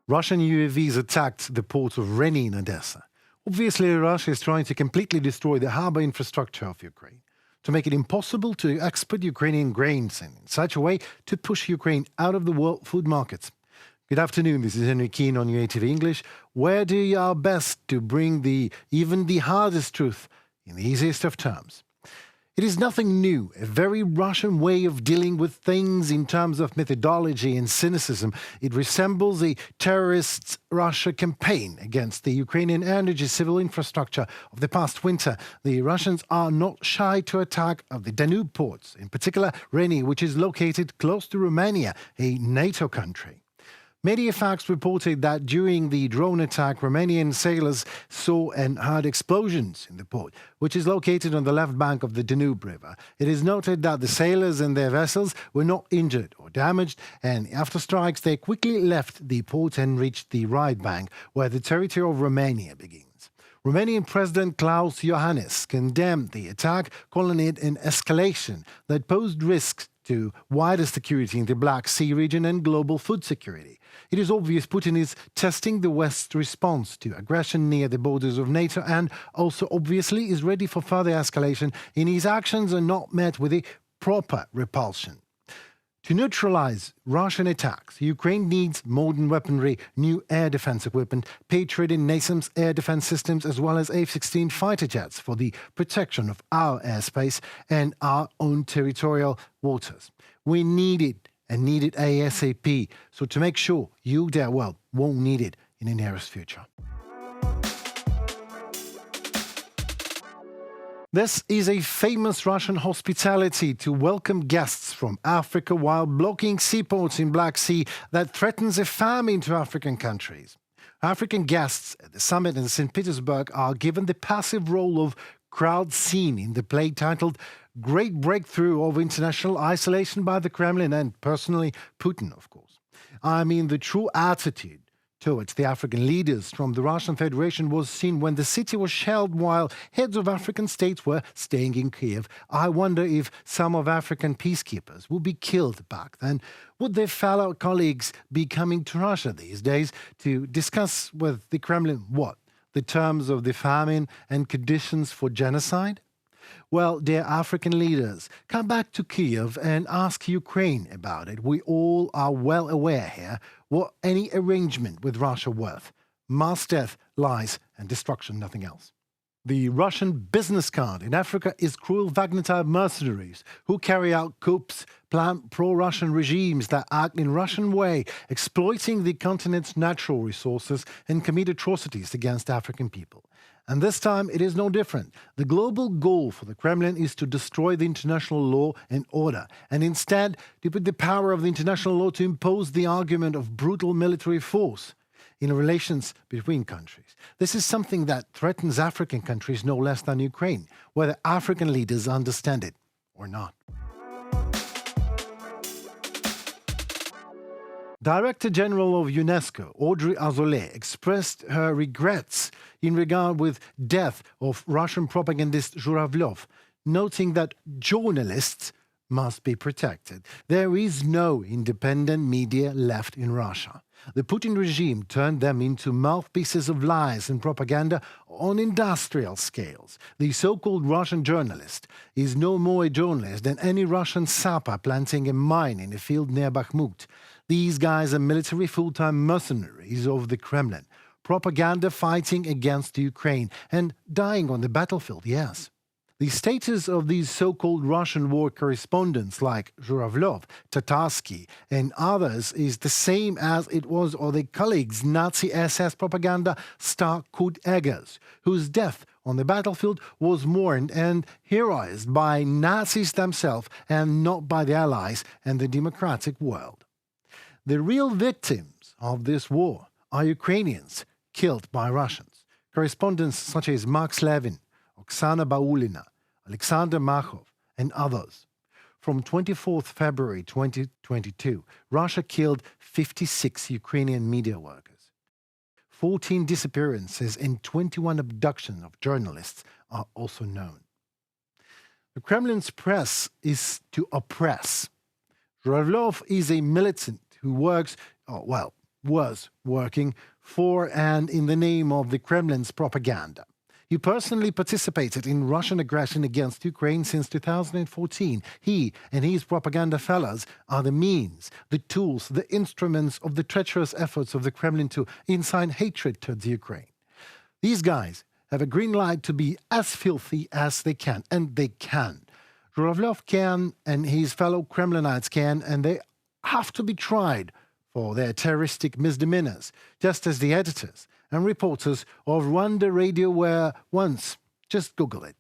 Russian UAVs attacked the port of Reni in Odessa. Obviously, Russia is trying to completely destroy the harbour infrastructure of Ukraine, to make it impossible to export Ukrainian grains and in such a way to push Ukraine out of the world food markets. Good afternoon, this is Henry Keane on UATV English, where do our best to bring even the hardest truth in the easiest of terms. It is nothing new, a very Russian way of dealing with things in terms of methodology and cynicism. It resembles a terrorist Russia campaign against the Ukrainian energy civil infrastructure of the past winter. The Russians are not shy to attack the Danube ports, in particular Reni, which is located close to Romania, a NATO country. Mediafax reported that during the drone attack, Romanian sailors saw and heard explosions in the port, which is located on the left bank of the Danube River. It is noted that the sailors and their vessels were not injured or damaged, and after strikes, they quickly left the port and reached the right bank, where the territory of Romania begins. Romanian President Klaus Iohannis condemned the attack, calling it an escalation that posed risks to wider security in the Black Sea region and global food security. It is obvious Putin is testing the West's response to aggression near the borders of NATO and also obviously is ready for further escalation, and his actions are not met with a proper repulsion. To neutralize Russian attacks, Ukraine needs modern weaponry, new air defense equipment, Patriot and NASAMS air defense systems, as well as F-16 fighter jets for the protection of our airspace and our own territorial waters. We need it, and need it ASAP, so to make sure you there well won't need it in the nearest future. This is a famous Russian hospitality to welcome guests from Africa while blocking seaports in Black Sea that threatens a famine to African countries. African guests at the summit in St. Petersburg are given the passive role of crowd scene in the play titled Great Breakthrough of International Isolation by the Kremlin and, personally, Putin, of course. I mean, the true attitude towards the African leaders from the Russian Federation was seen when the city was shelled while heads of African states were staying in Kiev. I wonder if some of African peacekeepers would be killed back then. Would their fellow colleagues be coming to Russia these days to discuss with the Kremlin what? The terms of the famine and conditions for genocide? Well, dear African leaders, come back to Kiev and ask Ukraine about it. We all are well aware here what any arrangement with Russia worth. Mass death, lies and destruction, nothing else. The Russian business card in Africa is cruel Wagner-type mercenaries who carry out coups, plan pro-Russian regimes that act in Russian way, exploiting the continent's natural resources and commit atrocities against African people. And this time it is no different. The global goal for the Kremlin is to destroy the international law and order, and instead to put the power of the international law to impose the argument of brutal military force in relations between countries. This is something that threatens African countries no less than Ukraine, whether African leaders understand it or not. Director General of UNESCO, Audrey Azoulet, expressed her regrets in regard with death of Russian propagandist Zhuravlev, noting that journalists must be protected. There is no independent media left in Russia. The Putin regime turned them into mouthpieces of lies and propaganda on industrial scales. The so-called Russian journalist is no more a journalist than any Russian sapper planting a mine in a field near Bakhmut. These guys are military full-time mercenaries of the Kremlin, propaganda fighting against Ukraine and dying on the battlefield, yes. The status of these so-called Russian war correspondents like Zhuravlev, Tatarsky and others is the same as it was of their colleagues, Nazi SS propaganda star Kurt Eggers, whose death on the battlefield was mourned and heroized by Nazis themselves and not by the Allies and the democratic world. The real victims of this war are Ukrainians killed by Russians. Correspondents such as Max Levin, Oksana Baulina, Alexander Machov, and others. From 24th February 2022, Russia killed 56 Ukrainian media workers. 14 disappearances and 21 abductions of journalists are also known. The Kremlin's press is to oppress. Zhuravlev is a militant who works, was working for and in the name of the Kremlin's propaganda. He personally participated in Russian aggression against Ukraine since 2014. He and his propaganda fellows are the means, the tools, the instruments of the treacherous efforts of the Kremlin to incite hatred towards Ukraine. These guys have a green light to be as filthy as they can, and they can. Zhuravlev can, and his fellow Kremlinites can, and they have to be tried for their terroristic misdemeanors, just as the editors and reporters of Rwanda Radio were once. Just Google it.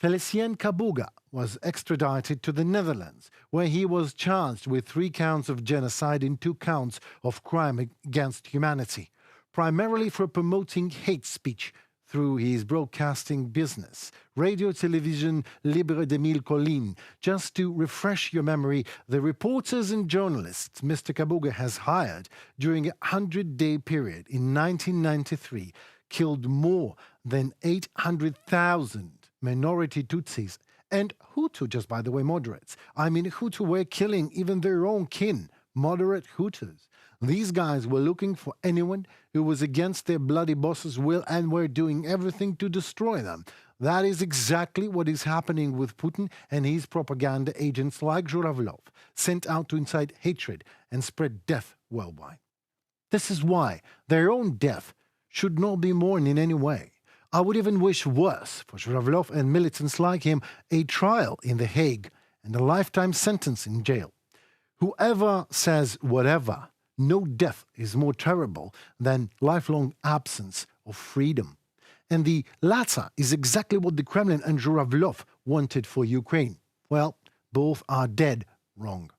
Felicien Kabuga was extradited to the Netherlands, where he was charged with 3 counts of genocide and 2 counts of crime against humanity, primarily for promoting hate speech through his broadcasting business, Radio Television Libre de Mille Collines. Just to refresh your memory, the reporters and journalists Mr. Kabuga has hired during a 100-day period in 1993 killed more than 800,000 minority Tutsis and Hutu, just by the way, moderates. I mean, Hutu were killing even their own kin, moderate Hutus. These guys were looking for anyone who was against their bloody boss's will and were doing everything to destroy them. That is exactly what is happening with Putin and his propaganda agents like Zhuravlev, sent out to incite hatred and spread death worldwide. This is why their own death should not be mourned in any way. I would even wish worse for Zhuravlev and militants like him, a trial in The Hague and a lifetime sentence in jail. Whoever says whatever, no death is more terrible than lifelong absence of freedom. And the latter is exactly what the Kremlin and Zhuravlev wanted for Ukraine. Well, both are dead wrong.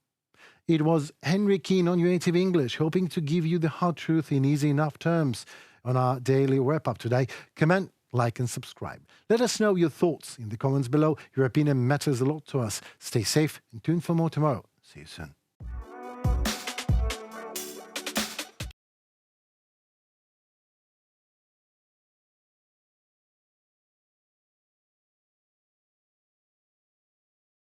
It was Henry Keane on UATV English, hoping to give you the hard truth in easy enough terms on our daily wrap-up today. Comment, like and subscribe. Let us know your thoughts in the comments below. Your opinion matters a lot to us. Stay safe and tune for more tomorrow. See you soon.